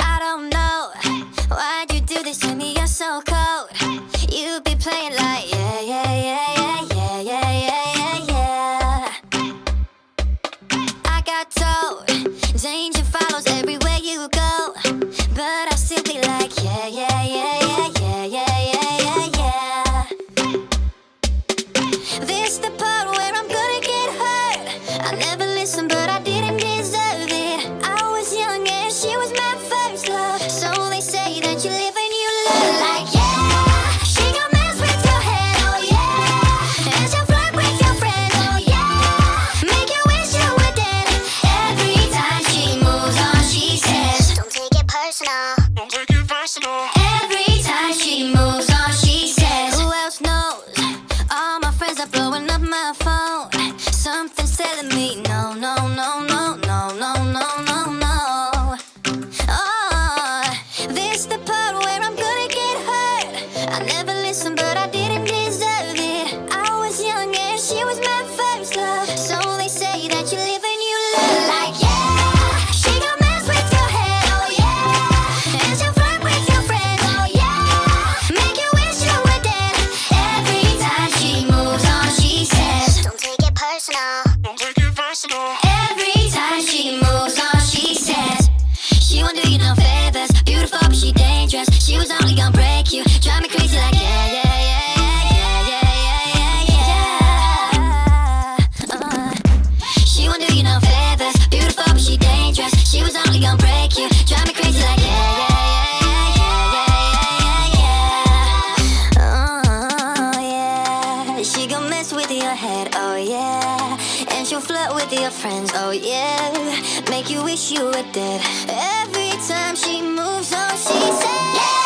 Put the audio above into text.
I don't know why'd you do this to me. You're so cold. You be playing like yeah, yeah, yeah, yeah, yeah, yeah, yeah, yeah, yeah. I got told danger follows everywhere you go, but I'll still be like yeah, yeah, yeah, yeah, yeah, yeah, yeah, yeah, yeah. This the part where I'm gonna get hurt. I never listened, but I didn't deserve it. I was young and she was my first love, so they say that you live and you learn. Like yeah, she gon' mess with your head, oh yeah, and she'll flirt with your friends, oh yeah, make you wish you were dead. Every time she moves on, she says, don't take it personal. Don't take it personal. Every time she moves on, she says, who else knows? All my friends are blowing up my phone. Something's telling me no, no, no, no, no, no, no, no, no. Oh, this the part where I'm gonna get hurt. I never listened, but I didn't deserve it. I was young and she was my first love, so they say that you live and you learn. Like yeah, she gon' mess with your head, oh yeah, and she'll flirt with your friends, oh yeah, make you wish you were dead. Every time she moves on, she says, don't take it personal. Don't take it personal. Every time she moves on, she says, she won't do you no favors. Beautiful, but she dangerous. She was only gonna break you, drive me crazy like yeah, yeah, yeah, yeah, yeah, yeah, yeah, yeah, yeah. She won't do you no favors. Beautiful, but she dangerous. She was only gonna break you, drive me crazy like yeah, yeah, yeah, yeah, yeah, yeah, yeah, yeah. Yeah, she gon' mess with your head, oh yeah, and she'll flirt with your friends, oh yeah, make you wish you were dead. Every time she moves on, she says, yeah.